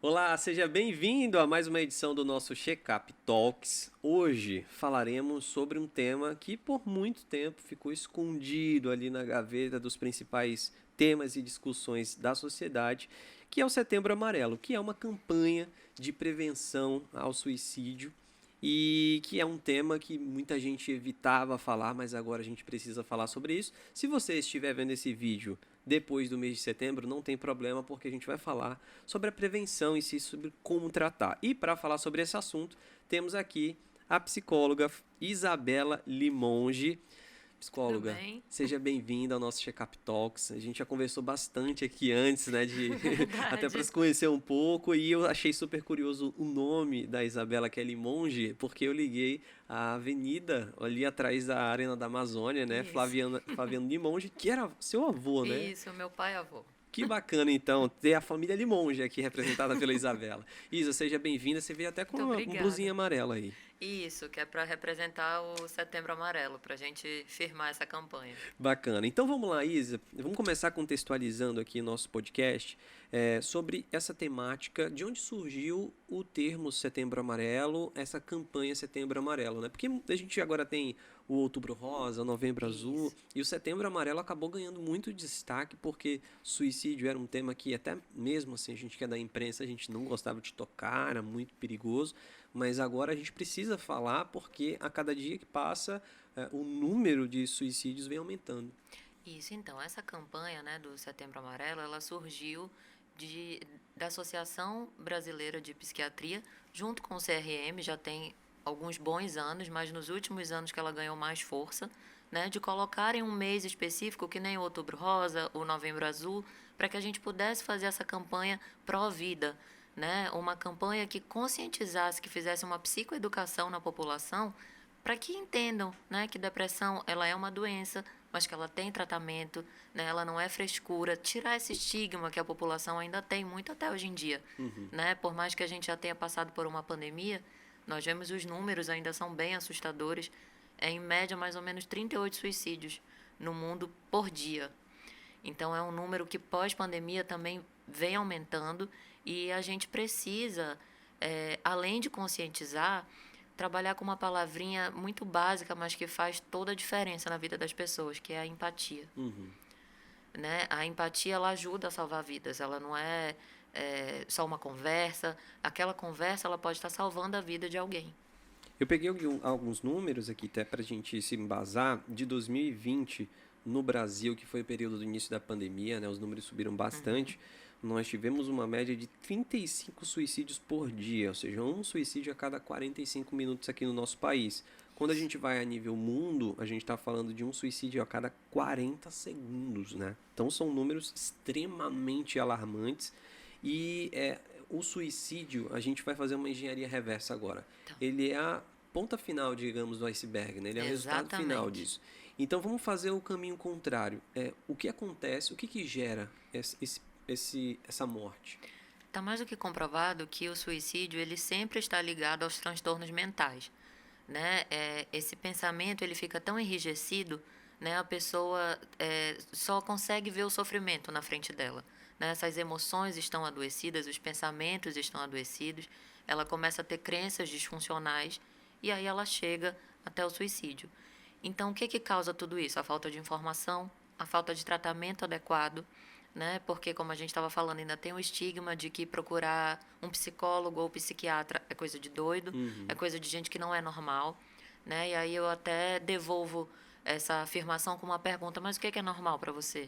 Olá, seja bem-vindo a mais uma edição do nosso Checkup Talks. Hoje falaremos sobre um tema que por muito tempo ficou escondido ali na gaveta dos principais temas e discussões da sociedade, que é o Setembro Amarelo, que é uma campanha de prevenção ao suicídio e que é um tema que muita gente evitava falar, mas agora a gente precisa falar sobre isso. Se você estiver vendo esse vídeo depois do mês de setembro, não tem problema, porque a gente vai falar sobre a prevenção e si, sobre como tratar. E para falar sobre esse assunto, temos aqui a psicóloga Isabela Limonge. Tudo Psicóloga, bem? seja bem-vinda ao nosso Checkup Talks. A gente já conversou bastante aqui antes, né, de até para Verdade. se conhecer um pouco, e eu achei super curioso o nome da Isabela, que é Limonge, porque eu liguei a avenida ali atrás da Arena da Amazônia, né, Isso. Flaviano Limonge, que era seu avô, né? Isso, meu pai e avô. Que bacana, então, ter a família Limonge aqui representada pela Isabela. Isa, seja bem-vinda. Você veio até com Muito um blusinho obrigada. amarelo aí. Isso, que é para representar o Setembro Amarelo, para a gente firmar essa campanha. Bacana. Então vamos lá, Isa. Vamos começar contextualizando aqui nosso podcast sobre essa temática, de onde surgiu o termo Setembro Amarelo, essa campanha Setembro Amarelo, né? Porque a gente agora tem o Outubro Rosa, o Novembro Azul, Isso. e o Setembro Amarelo acabou ganhando muito destaque porque suicídio era um tema que até mesmo assim a gente que é da imprensa, a gente não gostava de tocar, era muito perigoso, mas agora a gente precisa falar porque a cada dia que passa o número de suicídios vem aumentando. Isso, então, essa campanha, né, do Setembro Amarelo, ela surgiu da Associação Brasileira de Psiquiatria, junto com o CRM, já tem alguns bons anos, mas nos últimos anos que ela ganhou mais força, né, de colocar em um mês específico, que nem o Outubro Rosa, o Novembro Azul, para que a gente pudesse fazer essa campanha pró-vida, né, uma campanha que conscientizasse, que fizesse uma psicoeducação na população, para que entendam, né, que depressão ela é uma doença, mas que ela tem tratamento, né, ela não é frescura, tirar esse estigma que a população ainda tem muito até hoje em dia, Uhum. né? Por mais que a gente já tenha passado por uma pandemia, nós vemos os números ainda são bem assustadores, é em média mais ou menos 38 suicídios no mundo por dia. Então é um número que pós-pandemia também vem aumentando e a gente precisa, além de conscientizar, trabalhar com uma palavrinha muito básica, mas que faz toda a diferença na vida das pessoas, que é a empatia. Uhum. Né? A empatia ela ajuda a salvar vidas, ela não só uma conversa. Aquela conversa ela pode estar salvando a vida de alguém. Eu peguei alguns números aqui, até para a gente se embasar, de 2020 no Brasil, que foi o período do início da pandemia, né? Os números subiram bastante. Nós tivemos uma média de 35 suicídios por dia, ou seja, um suicídio a cada 45 minutos aqui no nosso país. Quando a Isso. gente vai a nível mundo, a gente está falando de um suicídio a cada 40 segundos, né? Então são números extremamente alarmantes e o suicídio, a gente vai fazer uma engenharia reversa agora. Então, Ele é a ponta final, digamos, do iceberg, né? Ele é o resultado final exatamente. disso. Então vamos fazer o caminho contrário. O que acontece, o que gera essa morte? Está mais do que comprovado que o suicídio ele sempre está ligado aos transtornos mentais, né? Esse pensamento ele fica tão enrijecido, né? A pessoa só consegue ver o sofrimento na frente dela, né? Essas emoções estão adoecidas, os pensamentos estão adoecidos, ela começa a ter crenças disfuncionais e aí ela chega até o suicídio. Então, o que que causa tudo isso? A falta de informação, a falta de tratamento adequado, né? Porque, como a gente estava falando, ainda tem o estigma de que procurar um psicólogo ou psiquiatra é coisa de doido, é Uhum. coisa de gente que não é normal, né? E aí eu até devolvo essa afirmação com uma pergunta: mas o que é normal para você?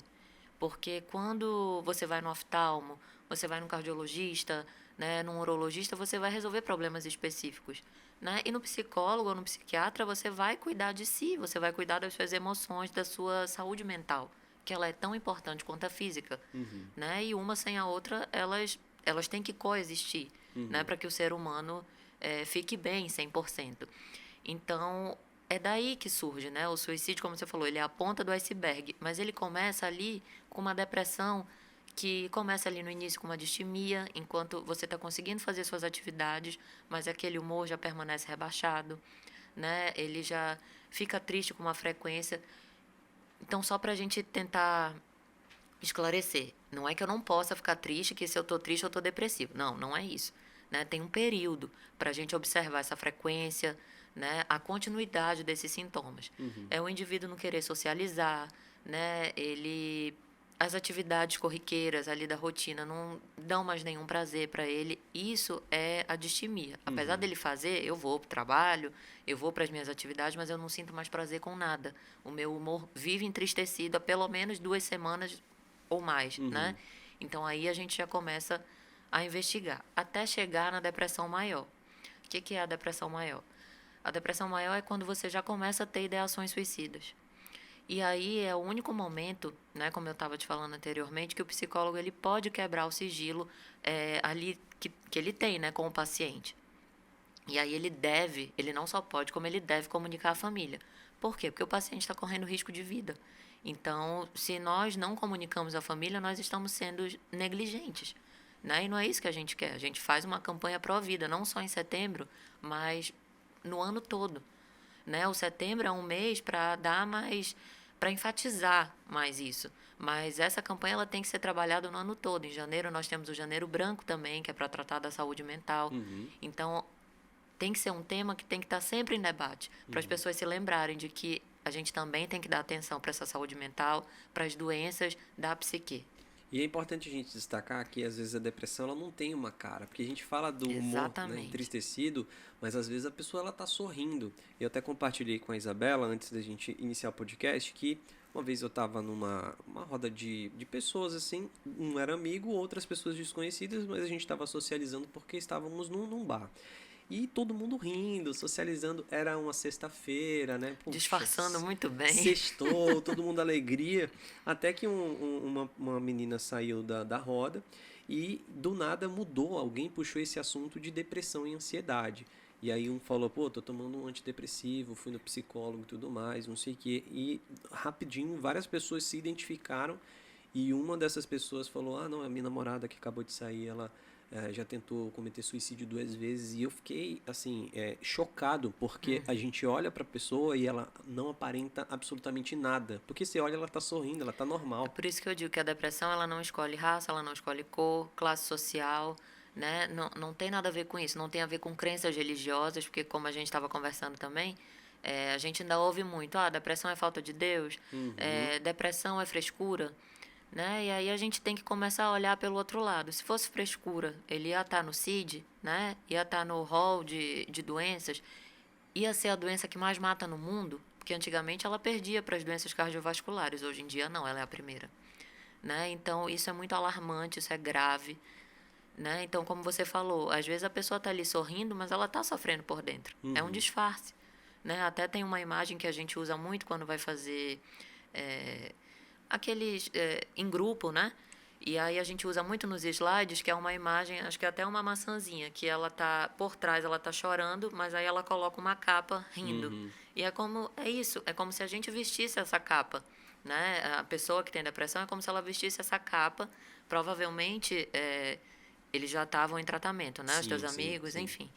Porque quando você vai no oftalmo, você vai no cardiologista, né, num urologista, você vai resolver problemas específicos, né? E no psicólogo ou no psiquiatra, você vai cuidar de si, você vai cuidar das suas emoções, da sua saúde mental, que ela é tão importante quanto a física, Uhum. né? E uma sem a outra, elas têm que coexistir, né, Uhum. para que o ser humano fique bem 100%. Então, é daí que surge, né? O suicídio, como você falou, ele é a ponta do iceberg, mas ele começa ali com uma depressão que começa ali no início com uma distimia, enquanto você está conseguindo fazer suas atividades, mas aquele humor já permanece rebaixado, né? Ele já fica triste com uma frequência. Então, só para a gente tentar esclarecer. Não é que eu não possa ficar triste, que se eu estou triste eu estou depressivo. Não, não é isso. Né? Tem um período para a gente observar essa frequência, né? A continuidade desses sintomas. É o indivíduo não querer socializar, né? As atividades corriqueiras ali da rotina não dão mais nenhum prazer para ele. Isso é a distimia. Apesar dele fazer, eu vou para o trabalho, eu vou para as minhas atividades, mas eu não sinto mais prazer com nada. O meu humor vive entristecido há pelo menos 2 semanas ou mais, né? Então aí a gente já começa a investigar, até chegar na depressão maior. O que é a depressão maior? A depressão maior é quando você já começa a ter ideações suicidas. E aí é o único momento, né, como eu estava te falando anteriormente, que o psicólogo ele pode quebrar o sigilo ali que ele tem, né, com o paciente. E aí ele não só pode, como ele deve comunicar à família. Por quê? Porque o paciente está correndo risco de vida. Então, se nós não comunicamos à família, nós estamos sendo negligentes. Né? E não é isso que a gente quer. A gente faz uma campanha pró-vida, não só em setembro, mas no ano todo. Né? O setembro é um mês para enfatizar mais isso. Mas essa campanha ela tem que ser trabalhada no ano todo. Em janeiro nós temos o Janeiro Branco também, que é para tratar da saúde mental. Então, tem que ser um tema que tem que estar sempre em debate, para as pessoas se lembrarem de que a gente também tem que dar atenção para essa saúde mental, para as doenças da psique. E é importante a gente destacar que às vezes a depressão ela não tem uma cara, porque a gente fala do humor, né, Exatamente. entristecido, mas às vezes a pessoa ela tá sorrindo. Eu até compartilhei com a Isabela antes da gente iniciar o podcast que uma vez eu estava numa uma roda de pessoas assim, um era amigo, outras pessoas desconhecidas, mas a gente estava socializando porque estávamos num bar. E todo mundo rindo, socializando. Era uma sexta-feira, né? Puxa, Disfarçando muito bem. sextou, todo mundo alegria. Até que uma menina saiu da roda e do nada mudou. Alguém puxou esse assunto de depressão e ansiedade. E aí um falou, pô, tô tomando um antidepressivo, fui no psicólogo e tudo mais, não sei o quê. E rapidinho várias pessoas se identificaram e uma dessas pessoas falou, ah, não, é a minha namorada que acabou de sair, ela já tentou cometer suicídio 2 vezes. E eu fiquei, assim, chocado, porque a gente olha pra pessoa e ela não aparenta absolutamente nada. Porque você olha, ela tá sorrindo, ela tá É normal. por isso que eu digo que a depressão ela não escolhe raça, ela não escolhe cor, classe social, né? Não, não tem nada a ver com isso, não tem a ver com crenças religiosas, porque como a gente estava conversando também, a gente ainda ouve muito, depressão é falta de Deus, depressão é frescura, né? E aí a gente tem que começar a olhar pelo outro lado. Se fosse frescura, ele ia estar no CID, né? Ia estar no rol de doenças, ia ser a doença que mais mata no mundo, porque antigamente ela perdia para as doenças cardiovasculares, hoje em dia não, ela é a primeira. Né? Então, isso é muito alarmante, isso é grave. Né? Então, como você falou, às vezes a pessoa está ali sorrindo, mas ela está sofrendo por dentro. É um disfarce. Né? Até tem uma imagem que a gente usa muito quando vai fazer aqueles em grupo, né? E aí a gente usa muito nos slides, que é uma imagem, acho que é até uma maçãzinha, que ela tá por trás, ela tá chorando, mas aí ela coloca uma capa rindo. E é isso, é como se a gente vestisse essa capa, né? A pessoa que tem depressão é como se ela vestisse essa capa, provavelmente eles já estavam em tratamento, né? Os teus Sim, sim, amigos, sim. enfim.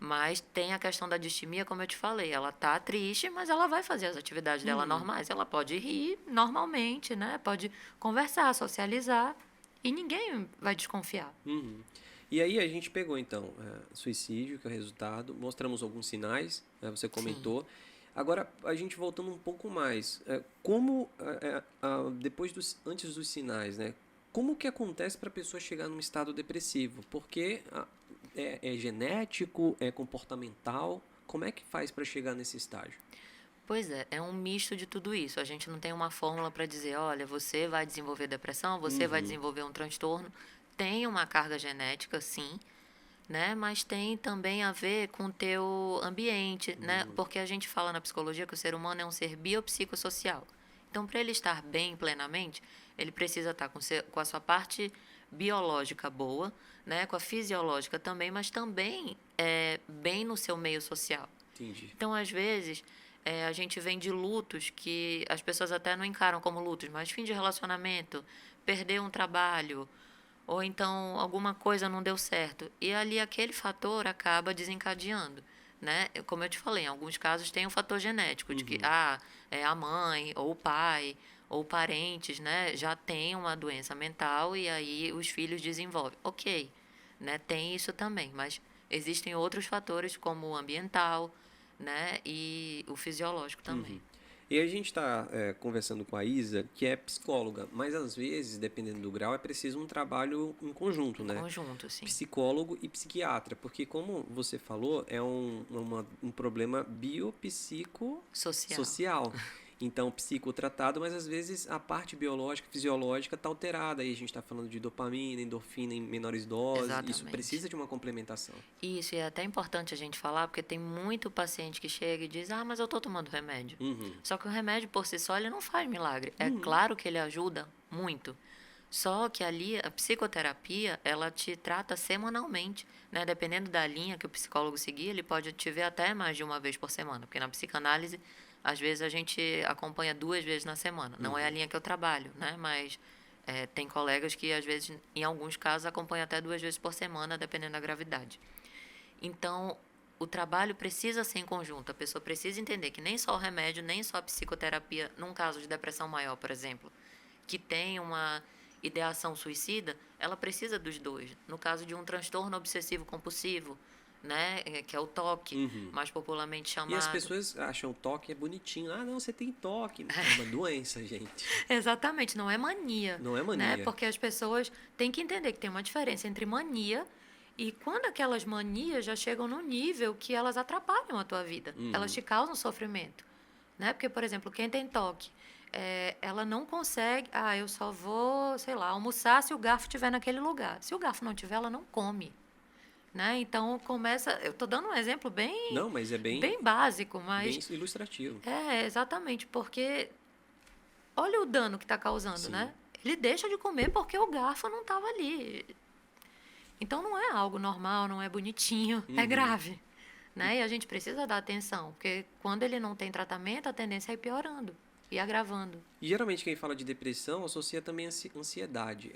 Mas tem a questão da distimia, como eu te falei, ela tá triste, mas ela vai fazer as atividades dela normais. Ela pode rir normalmente, né? Pode conversar, socializar e ninguém vai desconfiar. E aí a gente pegou, então, suicídio, que é o resultado, mostramos alguns sinais, né, você Sim. comentou. Agora, a gente voltando um pouco mais, como, antes dos sinais, né, como que acontece para a pessoa chegar num estado depressivo? Porque é genético, é comportamental, como é que faz para chegar nesse estágio? Pois é um misto de tudo isso. A gente não tem uma fórmula para dizer, olha, você vai desenvolver depressão, você vai desenvolver um transtorno. Tem uma carga genética, sim, né? Mas tem também a ver com o teu ambiente, né? Porque a gente fala na psicologia que o ser humano é um ser biopsicossocial. Então, para ele estar bem plenamente, ele precisa estar com a sua parte biológica boa, né? Com a fisiológica também, mas também bem no seu meio social. Entendi. Então, às vezes, a gente vem de lutos que as pessoas até não encaram como lutos, mas fim de relacionamento, perder um trabalho, ou então alguma coisa não deu certo. E ali aquele fator acaba desencadeando. Né? Como eu te falei, em alguns casos tem um fator genético, de que é a mãe, ou o pai, ou parentes, né, já têm uma doença mental e aí os filhos desenvolvem. Ok, né, tem isso também, mas existem outros fatores como o ambiental, né, e o fisiológico também. Uhum. E a gente está conversando com a Isa, que é psicóloga, mas às vezes, dependendo do grau, é preciso um trabalho em conjunto, Em né? conjunto, sim. Psicólogo e psiquiatra, porque como você falou, é um problema Social. biopsicossocial. Então, psicotratado, mas às vezes a parte biológica, fisiológica está alterada. Aí a gente está falando de dopamina, endorfina em menores doses. Isso Exatamente. precisa de uma complementação. Isso, e é até importante a gente falar, porque tem muito paciente que chega e diz, ah, mas eu estou tomando remédio. Uhum. Só que o remédio por si só, ele não faz milagre. É Uhum. claro que ele ajuda muito. Só que ali, a psicoterapia, ela te trata semanalmente, né? Dependendo da linha que o psicólogo seguir, ele pode te ver até mais de uma vez por semana. Porque na psicanálise, às vezes a gente acompanha 2 vezes na semana. Não é a Uhum. linha que eu trabalho, né? Mas tem colegas que, às vezes, em alguns casos, acompanham até 2 vezes por semana, dependendo da gravidade. Então, o trabalho precisa ser em conjunto. A pessoa precisa entender que nem só o remédio, nem só a psicoterapia, num caso de depressão maior, por exemplo, que tem uma ideação suicida, ela precisa dos dois. No caso de um transtorno obsessivo compulsivo, né, que é o TOC, Uhum. mais popularmente E as chamado. pessoas acham toque é bonitinho. Ah, não, você tem toque. É uma doença, gente. Exatamente, não é mania, Não é né? mania. Porque as pessoas têm que entender que tem uma diferença entre mania e quando aquelas manias já chegam no nível que elas atrapalham a tua vida, elas Uhum. te causam sofrimento, né? Porque, por exemplo, quem tem toque, ela não consegue, eu só vou, sei lá, almoçar se o garfo estiver naquele lugar. Se o garfo não tiver, ela não come, né? Então começa, eu estou dando um exemplo bem, Não, mas é bem básico, bem mas ilustrativo. exatamente, porque olha o dano que está causando, Sim. né? Ele deixa de comer porque o garfo não estava ali. Então não é algo normal, não é bonitinho, é Uhum. grave. Né? E a gente precisa dar atenção, porque quando ele não tem tratamento, a tendência é ir piorando e agravando. E geralmente quem fala de depressão associa também ansiedade.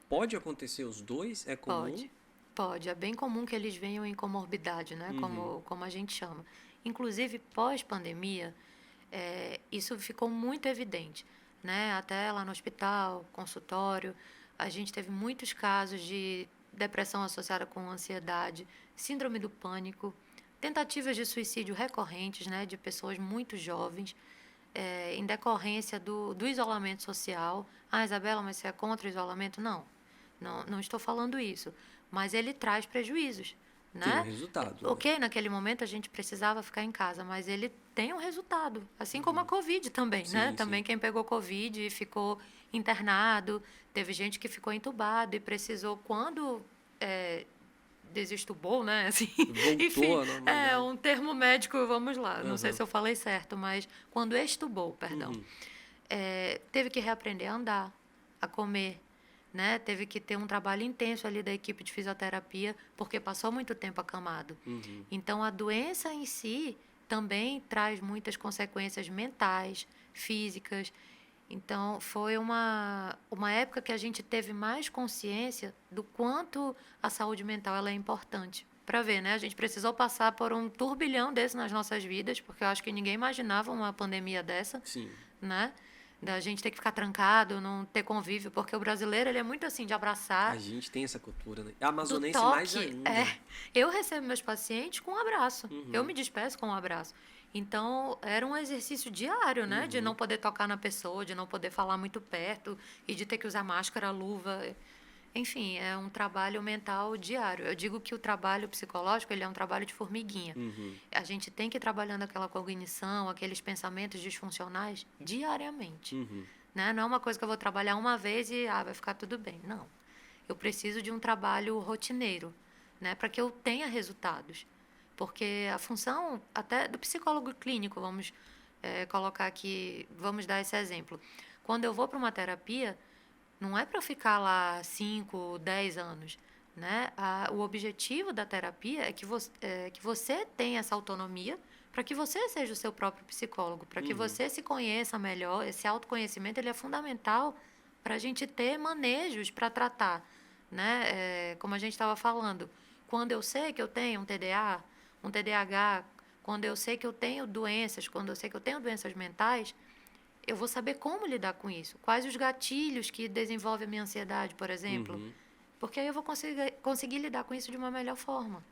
Pode acontecer os dois? É comum? Pode, pode. É bem comum que eles venham em comorbidade, né? Uhum. Como a gente chama. Inclusive, pós-pandemia, isso ficou muito evidente. Né? Até lá no hospital, consultório, a gente teve muitos casos de depressão associada com ansiedade, síndrome do pânico, tentativas de suicídio recorrentes, né? De pessoas muito jovens, em decorrência do isolamento social. Ah, Isabela, mas você é contra o isolamento? Não, não estou falando isso. Mas ele traz prejuízos, Tem um né? resultado, né? Ok, naquele momento a gente precisava ficar em casa, mas ele tem um resultado. Assim como a Covid também, né? Sim, sim. Também quem pegou Covid e ficou internado, teve gente que ficou entubado e precisou, quando desestubou, né? Assim, enfim, Voltou à é normalidade. um termo médico, vamos lá. Não sei Aham. se eu falei certo, mas quando estubou, perdão, Uhum. teve que reaprender a andar, a comer, né? Teve que ter um trabalho intenso ali da equipe de fisioterapia, porque passou muito tempo acamado. Uhum. Então, a doença em si também traz muitas consequências mentais, físicas. Então, foi uma época que a gente teve mais consciência do quanto a saúde mental ela é importante. Para ver, né? A gente precisou passar por um turbilhão desse nas nossas vidas, porque eu acho que ninguém imaginava uma pandemia dessa, Sim. né? Da gente ter que ficar trancado, não ter convívio, porque o brasileiro ele é muito assim de A abraçar, gente tem essa cultura, né? A do amazonense mais toque. ainda. Eu recebo meus pacientes com um abraço. Eu Uhum. me despeço com um abraço. Então, era um exercício diário, né? De Uhum. não poder tocar na pessoa, de não poder falar muito perto e de ter que usar máscara, luva. Enfim, é um trabalho mental diário. Eu digo que o trabalho psicológico ele é um trabalho de formiguinha. Uhum. A gente tem que ir trabalhando aquela cognição, aqueles pensamentos disfuncionais diariamente. Uhum. Né? Não é uma coisa que eu vou trabalhar uma vez e vai ficar tudo bem. Não. Eu preciso de um trabalho rotineiro, né, para que eu tenha resultados. Porque a função até do psicólogo clínico, vamos colocar aqui, vamos dar esse exemplo. Quando eu vou para uma terapia, não é para eu ficar lá 5, 10 anos. Né? O objetivo da terapia que você tenha essa autonomia para que você seja o seu próprio psicólogo, para que Uhum. você se conheça melhor. Esse autoconhecimento ele é fundamental para a gente ter manejos para tratar. Né? Como a gente estava falando, quando eu sei que eu tenho um TDA, um TDAH, quando eu sei que eu tenho doenças, quando eu sei que eu tenho doenças mentais, eu vou saber como lidar com isso. Quais os gatilhos que desenvolvem a minha ansiedade, por exemplo. Uhum. Porque aí eu vou conseguir lidar com isso de uma melhor forma.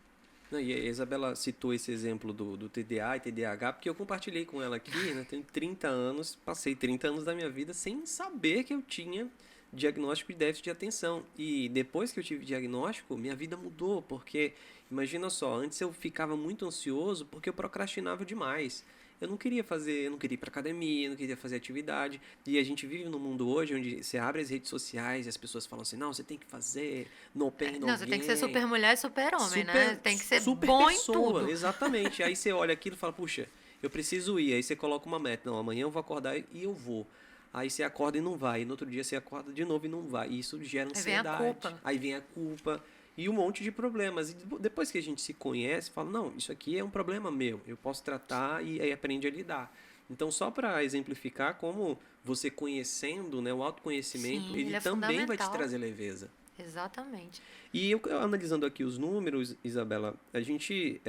Não, e a Isabela citou esse exemplo do TDA e TDAH, porque eu compartilhei com ela aqui, né? Tenho 30 anos, passei 30 anos da minha vida sem saber que eu tinha diagnóstico de déficit de atenção. E depois que eu tive diagnóstico, minha vida mudou, porque imagina só, antes eu ficava muito ansioso porque eu procrastinava demais. Eu não queria fazer, eu não queria ir pra academia, eu não queria fazer atividade. E a gente vive num mundo hoje onde você abre as redes sociais e as pessoas falam assim, não, você tem que fazer, no pain, no Não, você tem que ser gain. super mulher e super homem, né? Super, Tem que ser super bom em pessoa, tudo. exatamente. Aí você olha aquilo e fala, puxa, eu preciso ir. Aí você coloca uma meta, não, amanhã eu vou acordar e eu vou. Aí você acorda e não vai. E no outro dia você acorda de novo e não vai. E isso gera Aí vem a ansiedade. culpa. Aí vem a culpa e um monte de problemas. E depois que a gente se conhece, fala, não, isso aqui é um problema meu. Eu posso tratar e aí aprende a lidar. Então, só para exemplificar como você conhecendo, né, o autoconhecimento, Sim, ele ele é também vai te fundamental. trazer leveza. Exatamente. E eu analisando aqui os números, Isabela, a gente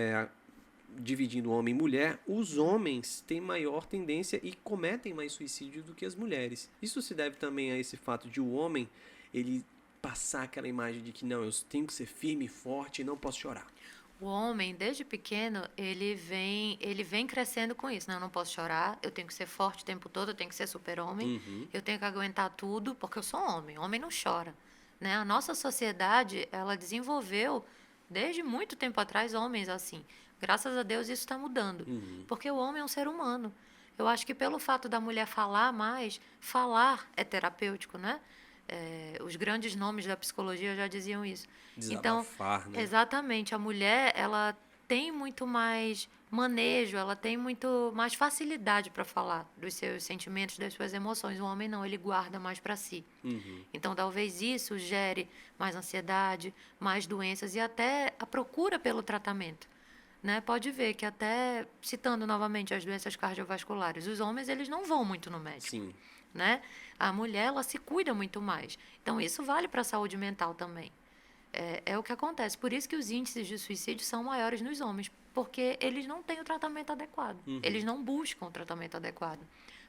dividindo homem e mulher, os homens têm maior tendência e cometem mais suicídio do que as mulheres. Isso se deve também a esse fato de o homem ele passar aquela imagem de que não, eu tenho que ser firme e forte e não posso chorar. O homem, desde pequeno, ele vem crescendo com isso, né? Eu não posso chorar, eu tenho que ser forte o tempo todo, eu tenho que ser super-homem, Uhum, eu tenho que aguentar tudo, porque eu sou homem. Homem não chora, né? A nossa sociedade, ela desenvolveu, desde muito tempo atrás, homens assim. Graças a Deus isso está mudando, uhum, porque o homem é um ser humano. Eu acho que pelo fato da mulher falar mais, falar é terapêutico, né? Os grandes nomes da psicologia já diziam isso. Então, desabafar, né? exatamente, a mulher, ela tem muito mais manejo, ela tem muito mais facilidade para falar dos seus sentimentos, das suas emoções. O homem não, ele guarda mais para si. Uhum, Então, talvez isso gere mais ansiedade, mais doenças e até a procura pelo tratamento. Né? Pode ver que até, citando novamente as doenças cardiovasculares, os homens eles não vão muito no médico. sim. Né? A mulher ela se cuida muito mais. Então, isso vale para a saúde mental também. É o que acontece. Por isso que os índices de suicídio são maiores nos homens, porque eles não têm o tratamento adequado. Uhum, Eles não buscam o tratamento adequado.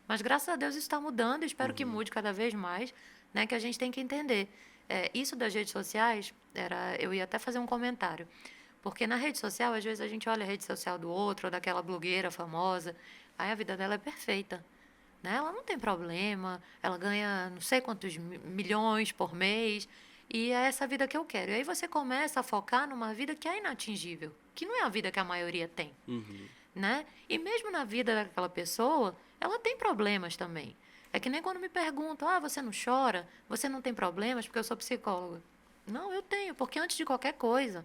Mas, graças a Deus, isso está mudando e espero que uhum, mude cada vez mais, né? Que a gente tem que entender. Isso das redes sociais, eu ia até fazer um comentário. Porque na rede social, às vezes, a gente olha a rede social do outro, ou daquela blogueira famosa, aí a vida dela é perfeita. Né? Ela não tem problema, ela ganha não sei quantos milhões por mês, e é essa vida que eu quero. E aí você começa a focar numa vida que é inatingível, que não é a vida que a maioria tem. uhum. Né? E mesmo na vida daquela pessoa, ela tem problemas também. É que nem quando me perguntam, você não chora, você não tem problemas, porque eu sou psicóloga. Não, eu tenho, porque antes de qualquer coisa,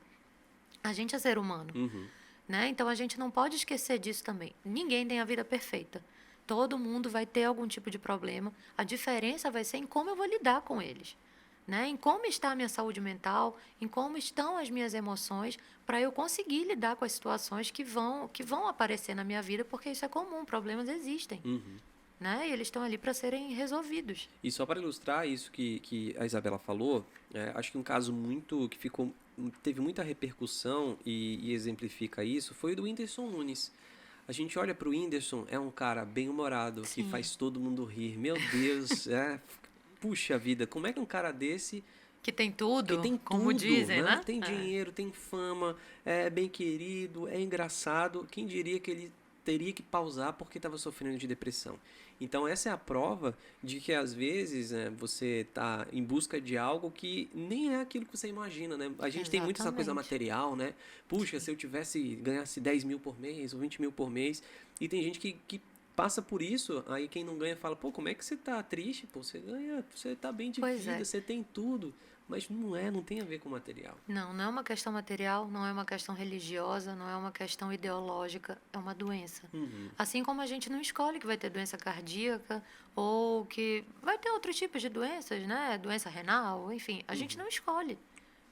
a gente é ser humano. Uhum. Né? Então a gente não pode esquecer disso também. Ninguém tem a vida perfeita. Todo mundo vai ter algum tipo de problema. A diferença vai ser em como eu vou lidar com eles. Né? Em como está a minha saúde mental, em como estão as minhas emoções, para eu conseguir lidar com as situações que vão aparecer na minha vida, porque isso é comum, problemas existem. Uhum. Né? E eles estão ali para serem resolvidos. E só para ilustrar isso que a Isabela falou, acho que um caso muito que teve muita repercussão e exemplifica isso foi o do Whindersson Nunes. A gente olha para o Whindersson, é um cara bem-humorado, que Sim. faz todo mundo rir. Meu Deus, puxa vida, como é que um cara desse Que tem que tudo, tem como tudo, dizem, né? né? Tem dinheiro, tem fama, é bem querido, é engraçado. Quem diria que ele teria que pausar porque estava sofrendo de depressão? Então essa é a prova de que às vezes você está em busca de algo que nem é aquilo que você imagina, né? A gente tem muito essa coisa Exatamente. material, né? Puxa, Sim. se eu ganhasse 10 mil por mês ou 20 mil por mês, e tem gente que passa por isso, aí quem não ganha fala, pô, como é que você tá triste? Pô, você ganha, você tá bem de Pois vida, é. você tem tudo. Mas não tem a ver com material. Não, não é uma questão material, não é uma questão religiosa, não é uma questão ideológica, é uma doença. Uhum, Assim como a gente não escolhe que vai ter doença cardíaca ou que vai ter outros tipos de doenças, né? Doença renal, enfim, a gente uhum, não escolhe,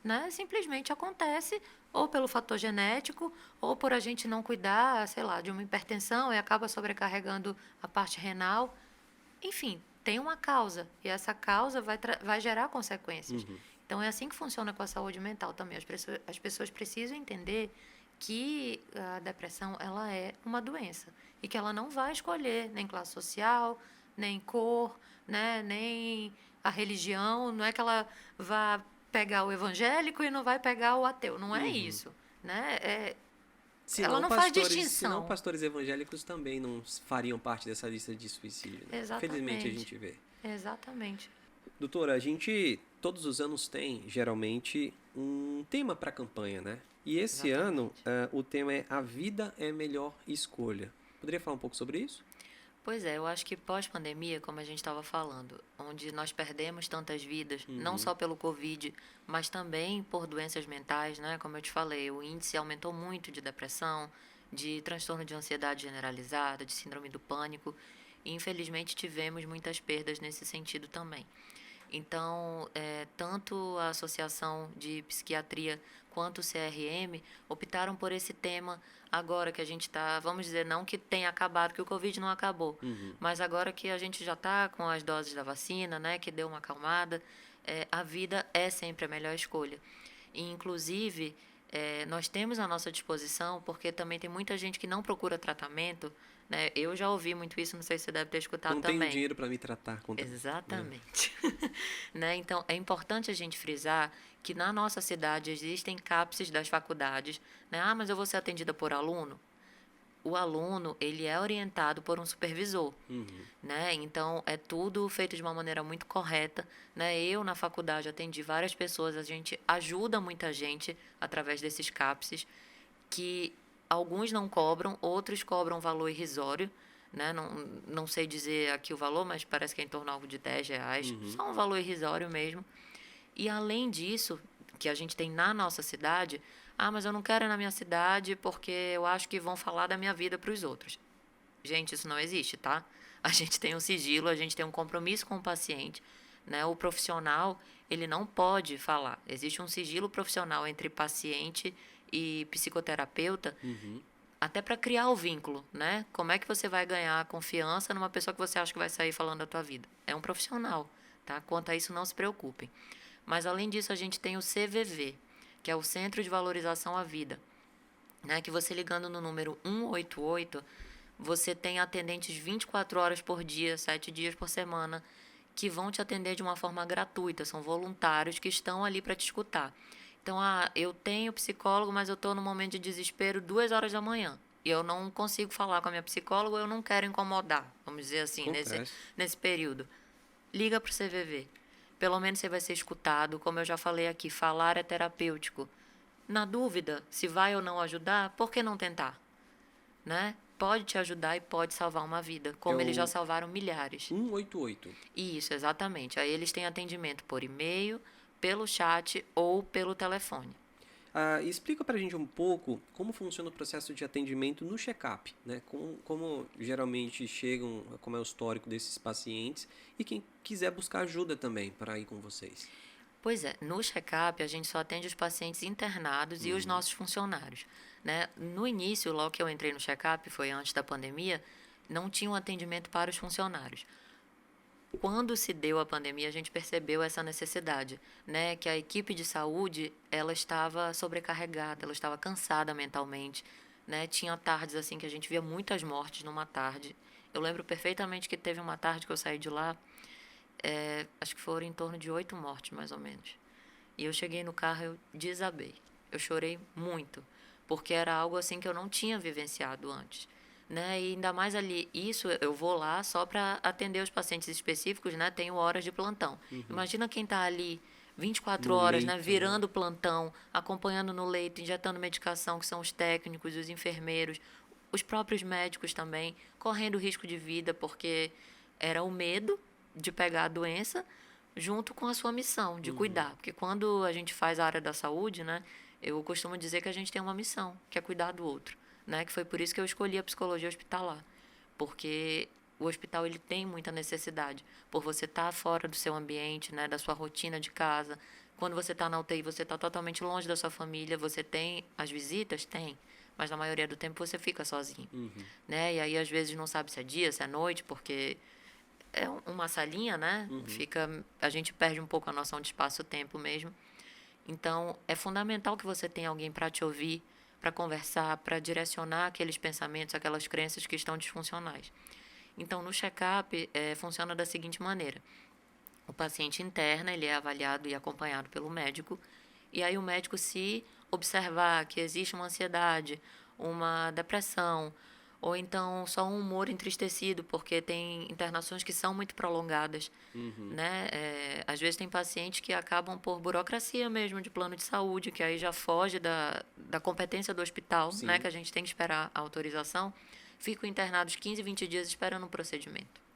né? Simplesmente acontece ou pelo fator genético ou por a gente não cuidar, sei lá, de uma hipertensão e acaba sobrecarregando a parte renal. Enfim, tem uma causa e essa causa vai gerar consequências. uhum, Então, é assim que funciona com a saúde mental também. As pessoas precisam entender que a depressão ela é uma doença e que ela não vai escolher nem classe social, nem cor, né, nem a religião. Não é que ela vá pegar o evangélico e não vai pegar o ateu. Não é Uhum. isso, né? Ela Senão não faz senão distinção. pastores evangélicos também não fariam parte dessa lista de suicídio, né? Infelizmente a Exatamente. gente vê. Exatamente. Doutora, a gente todos os anos tem, geralmente, um tema para a campanha, né? E esse ano, Exatamente. o tema é A Vida é Melhor Escolha. Poderia falar um pouco sobre isso? Pois é, eu acho que pós-pandemia, como a gente estava falando, onde nós perdemos tantas vidas, não Uhum. só pelo Covid, mas também por doenças mentais, né? Como eu te falei, o índice aumentou muito de depressão, de transtorno de ansiedade generalizada, de síndrome do pânico, e infelizmente tivemos muitas perdas nesse sentido também. Então, tanto a Associação de Psiquiatria quanto o CRM optaram por esse tema agora que a gente está, vamos dizer, não que tenha acabado, que o Covid não acabou, Uhum. mas agora que a gente já está com as doses da vacina, né, que deu uma acalmada, a vida é sempre a melhor escolha. E, inclusive, nós temos à nossa disposição, porque também tem muita gente que não procura tratamento, né? Eu já ouvi muito isso, não sei se você deve ter escutado Não tenho também. dinheiro para me tratar contra, né? Exatamente. Né? Então, é importante a gente frisar que na nossa cidade existem CAPSs das faculdades. Né? Ah, mas eu vou ser atendida por aluno? O aluno, ele é orientado por um supervisor. Uhum. Né? Então, é tudo feito de uma maneira muito correta. Né? Eu, na faculdade, atendi várias pessoas. A gente ajuda muita gente através desses CAPSs, que alguns não cobram, outros cobram valor irrisório, né? Não sei dizer aqui o valor, mas parece que é em torno algo de R$ 10, Uhum. só um valor irrisório mesmo. E além disso, que a gente tem na nossa cidade, ah, mas eu não quero ir na minha cidade porque eu acho que vão falar da minha vida para os outros. Gente, isso não existe, tá? A gente tem um sigilo, a gente tem um compromisso com o paciente, né? O profissional, ele não pode falar. Existe um sigilo profissional entre paciente e psicoterapeuta, Uhum. até para criar o vínculo, né? Como é que você vai ganhar confiança numa pessoa que você acha que vai sair falando da tua vida? É um profissional, tá? Quanto a isso, não se preocupem. Mas além disso, a gente tem o CVV, que é o Centro de Valorização à Vida, né? Que você ligando no número 188, você tem atendentes 24 horas por dia, 7 dias por semana, que vão te atender de uma forma gratuita. São voluntários que estão ali para te escutar. Então, eu tenho psicólogo, mas eu estou num momento de desespero 2 horas da manhã. E eu não consigo falar com a minha psicóloga, eu não quero incomodar, vamos dizer assim, Acontece. nesse período. Liga para o CVV. Pelo menos você vai ser escutado. Como eu já falei aqui, falar é terapêutico. Na dúvida se vai ou não ajudar, por que não tentar? Né? Pode te ajudar e pode salvar uma vida, É como eles já o salvaram milhares. 188. Isso, exatamente. Aí eles têm atendimento por e-mail, pelo chat ou pelo telefone. Explica pra gente um pouco como funciona o processo de atendimento no check-up, né? Como geralmente chegam, como é o histórico desses pacientes e quem quiser buscar ajuda também para ir com vocês. Pois é, no check-up a gente só atende os pacientes internados e os Uhum. nossos funcionários. Né? No início, logo que eu entrei no check-up, foi antes da pandemia, não tinha um atendimento para os funcionários. Quando se deu a pandemia, a gente percebeu essa necessidade, né? Que a equipe de saúde, ela estava sobrecarregada, ela estava cansada mentalmente, né? Tinha tardes assim que a gente via muitas mortes numa tarde. Eu lembro perfeitamente que teve uma tarde que eu saí de lá, acho que foram em torno de 8 mortes, mais ou menos. E eu cheguei no carro, eu desabei. Eu chorei muito, porque era algo assim que eu não tinha vivenciado antes. Né? E ainda mais ali, isso eu vou lá só para atender os pacientes específicos, né? Tenho horas de plantão. Uhum. Imagina quem está ali 24 No horas, né? leito, né? Virando plantão, acompanhando no leito, injetando medicação, que são os técnicos, os enfermeiros, os próprios médicos também, correndo risco de vida, porque era o medo de pegar a doença junto com a sua missão de Uhum. cuidar. Porque quando a gente faz a área da saúde, né? Eu costumo dizer que a gente tem uma missão, que é cuidar do outro. Né? Que foi por isso que eu escolhi a psicologia hospitalar, porque o hospital ele tem muita necessidade, por você estar fora do seu ambiente, né, da sua rotina de casa. Quando você está na UTI, você está totalmente longe da sua família, você tem as visitas? Tem, mas na maioria do tempo você fica sozinho. Uhum. Né? E aí às vezes não sabe se é dia, se é noite, porque é uma salinha, né? Uhum. A gente perde um pouco a noção de espaço-tempo mesmo. Então, é fundamental que você tenha alguém para te ouvir, para conversar, para direcionar aqueles pensamentos, aquelas crenças que estão disfuncionais. Então, no check-up, funciona da seguinte maneira. O paciente interna, ele é avaliado e acompanhado pelo médico, e aí o médico, se observar que existe uma ansiedade, uma depressão, ou então só um humor entristecido, porque tem internações que são muito prolongadas, né? Às vezes tem pacientes que acabam por burocracia mesmo de plano de saúde, que aí já foge da competência do hospital, né? Sim. Que a gente tem que esperar a autorização, ficam internados 15, 20 dias esperando um procedimento.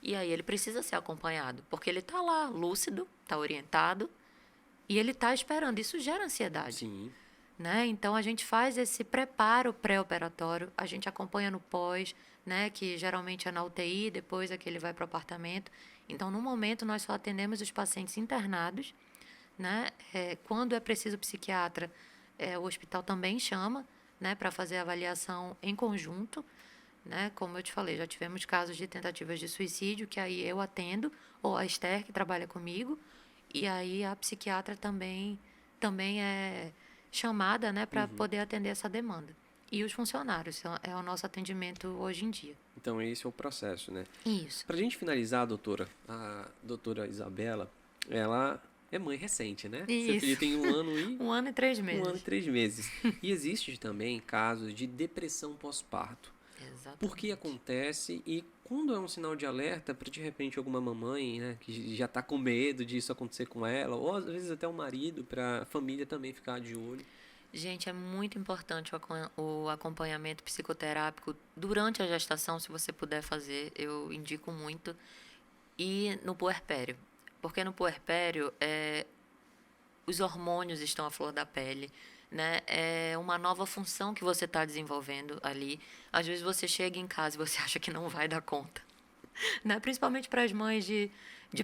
E aí ele precisa ser acompanhado, porque ele está lá, lúcido, está orientado, e ele está esperando. Isso gera ansiedade. Sim. Né? Então, a gente faz esse preparo pré-operatório, a gente acompanha no pós, né? Que geralmente é na UTI, depois é que ele vai para o apartamento. Então, no momento, nós só atendemos os pacientes internados, né? Quando é preciso psiquiatra, o hospital também chama, né? Para fazer a avaliação em conjunto. Né? Como eu te falei, já tivemos casos de tentativas de suicídio, que aí eu atendo, ou a Esther, que trabalha comigo, e aí a psiquiatra também é chamada, né, para poder atender essa demanda. E os funcionários, é o nosso atendimento hoje em dia. Então, esse é o processo, né? Isso. Pra gente finalizar, doutora, a doutora Isabela, ela é mãe recente, né? Seu filho Isso. tem 1 ano e... 1 ano e 3 meses. 1 ano e 3 meses. E existe também casos de depressão pós-parto. Exatamente. Por que acontece e quando é um sinal de alerta para, de repente, alguma mamãe, né, que já está com medo disso acontecer com ela, ou às vezes até o marido, para a família também ficar de olho? Gente, é muito importante o acompanhamento psicoterápico durante a gestação, se você puder fazer, eu indico muito. E no puerpério, porque no puerpério os hormônios estão à flor da pele, né? É uma nova função que você está desenvolvendo ali. Às vezes você chega em casa e você acha que não vai dar conta, né? Principalmente para as mães de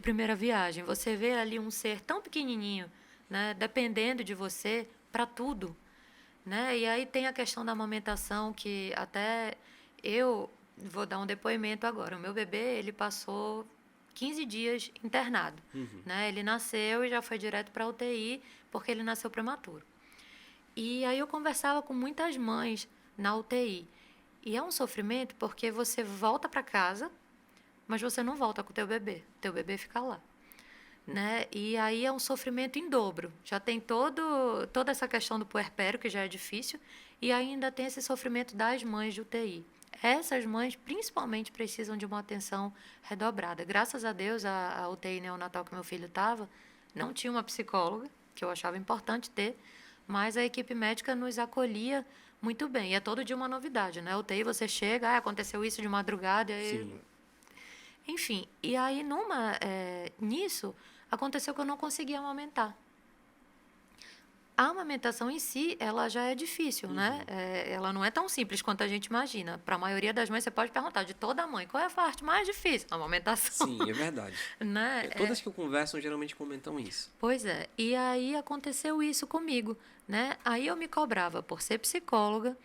primeira viagem. Você vê ali um ser tão pequenininho, né? Dependendo de você para tudo, né? E aí tem a questão da amamentação, que até eu vou dar um depoimento agora. O meu bebê, ele passou 15 dias internado, né? Ele nasceu e já foi direto para a UTI porque ele nasceu prematuro. E aí eu conversava com muitas mães na UTI. E é um sofrimento porque você volta para casa, mas você não volta com o teu bebê. Teu bebê fica lá. Né? E aí é um sofrimento em dobro. Já tem toda essa questão do puerpério, que já é difícil, e ainda tem esse sofrimento das mães de UTI. Essas mães, principalmente, precisam de uma atenção redobrada. Graças a Deus, a UTI neonatal que meu filho estava, não tinha uma psicóloga, que eu achava importante ter, mas a equipe médica nos acolhia muito bem. E é todo dia uma novidade, né? A UTI, você chega, aconteceu isso de madrugada, e aí... Sim. Enfim, e aí nisso, aconteceu que eu não conseguia amamentar. A amamentação em si, ela já é difícil, né? Ela não é tão simples quanto a gente imagina. Para a maioria das mães, você pode perguntar de toda mãe, qual é a parte mais difícil? A amamentação. Sim, é verdade. Né? Todas que eu converso geralmente comentam isso. Pois é. E aí aconteceu isso comigo, né? Aí eu me cobrava por ser psicóloga,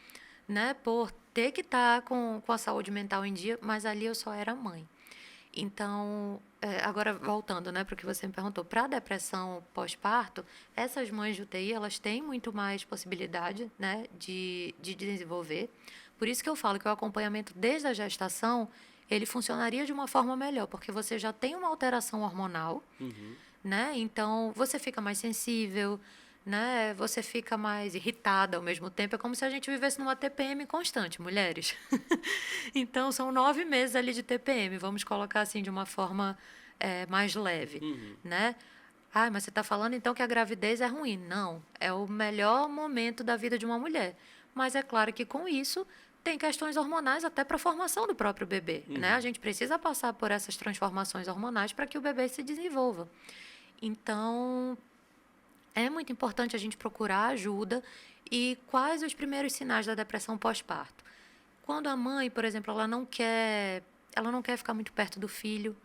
né? Por ter que estar com a saúde mental em dia, mas ali eu só era mãe. Então, agora voltando, né, para o que você me perguntou, para a depressão pós-parto, essas mães de UTI, elas têm muito mais possibilidade, né, de desenvolver. Por isso que eu falo que o acompanhamento desde a gestação, ele funcionaria de uma forma melhor, porque você já tem uma alteração hormonal, né, então você fica mais sensível, né, você fica mais irritada ao mesmo tempo. É como se a gente vivesse numa TPM constante, mulheres. Então, são 9 meses ali de TPM, vamos colocar assim de uma forma mais leve, né? Ah, mas você está falando então que a gravidez é ruim. Não, é o melhor momento da vida de uma mulher. Mas é claro que com isso tem questões hormonais até para a formação do próprio bebê, né? A gente precisa passar por essas transformações hormonais para que o bebê se desenvolva. Então, é muito importante a gente procurar ajuda. E quais os primeiros sinais da depressão pós-parto? Quando a mãe, por exemplo, ela não quer ficar muito perto do filho,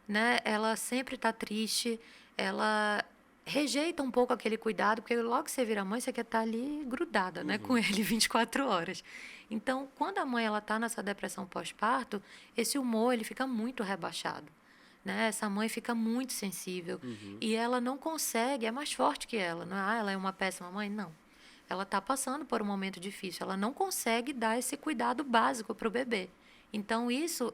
né? Ela sempre está triste, ela rejeita um pouco aquele cuidado, porque logo que você vira mãe, você quer estar ali grudada, né, com ele 24 horas. Então, quando a mãe ela está nessa depressão pós-parto, esse humor ele fica muito rebaixado. Né? Essa mãe fica muito sensível e ela não consegue, é mais forte que ela. Não é, ela é uma péssima mãe? Não. Ela está passando por um momento difícil, ela não consegue dar esse cuidado básico para o bebê. Então,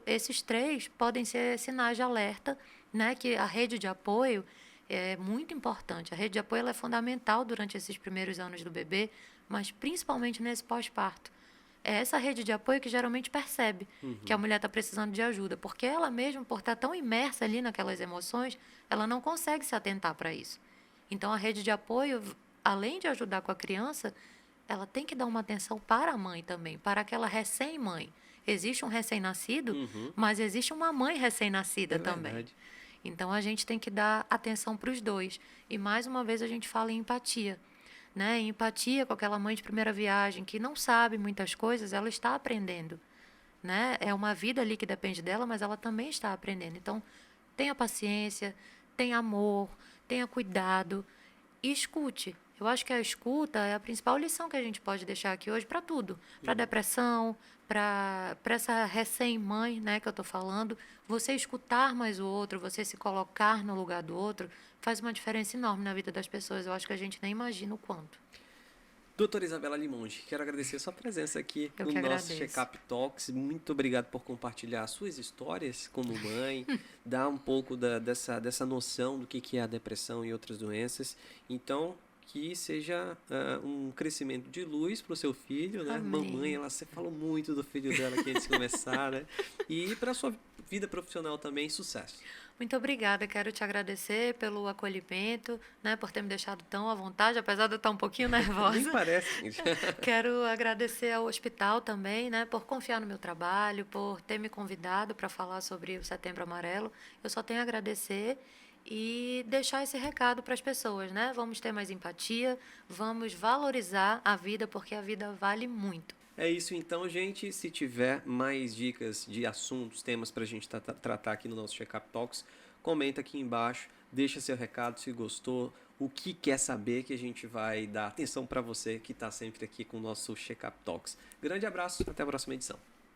esses três podem ser sinais de alerta, né, que a rede de apoio é muito importante. A rede de apoio ela é fundamental durante esses primeiros anos do bebê, mas principalmente nesse pós-parto. É essa rede de apoio que geralmente percebe que a mulher está precisando de ajuda, porque ela mesma, por estar tão imersa ali naquelas emoções, ela não consegue se atentar para isso. Então, a rede de apoio, além de ajudar com a criança, ela tem que dar uma atenção para a mãe também, para aquela recém-mãe. Existe um recém-nascido, mas existe uma mãe recém-nascida É também. verdade. Então, a gente tem que dar atenção para os dois. E, mais uma vez, a gente fala em empatia. Né? Empatia com aquela mãe de primeira viagem que não sabe muitas coisas, ela está aprendendo. Né? É uma vida ali que depende dela, mas ela também está aprendendo. Então, tenha paciência, tenha amor, tenha cuidado e escute. Eu acho que a escuta é a principal lição que a gente pode deixar aqui hoje para tudo. Para a depressão, para essa recém-mãe, né, que eu estou falando. Você escutar mais o outro, você se colocar no lugar do outro, faz uma diferença enorme na vida das pessoas. Eu acho que a gente nem imagina o quanto. Doutora Isabela Limonde, quero agradecer a sua presença aqui Eu no que nosso agradeço. Check-up Talks. Muito obrigado por compartilhar suas histórias como mãe, dar um pouco dessa noção do que é a depressão e outras doenças. Então, que seja um crescimento de luz para o seu filho, né? Amém. Mamãe, você falou muito do filho dela aqui antes de começar, né? E para a sua vida profissional também, sucesso. Muito obrigada, quero te agradecer pelo acolhimento, né, por ter me deixado tão à vontade, apesar de eu estar um pouquinho nervosa. Nem parece, gente. Quero agradecer ao hospital também, né, por confiar no meu trabalho, por ter me convidado para falar sobre o Setembro Amarelo. Eu só tenho a agradecer e deixar esse recado para as pessoas, né? Vamos ter mais empatia, vamos valorizar a vida, porque a vida vale muito. É isso então, gente. Se tiver mais dicas de assuntos, temas para a gente tratar aqui no nosso Check-up Talks, comenta aqui embaixo, deixa seu recado se gostou, o que quer saber, que a gente vai dar atenção para você que está sempre aqui com o nosso Check-up Talks. Grande abraço, até a próxima edição.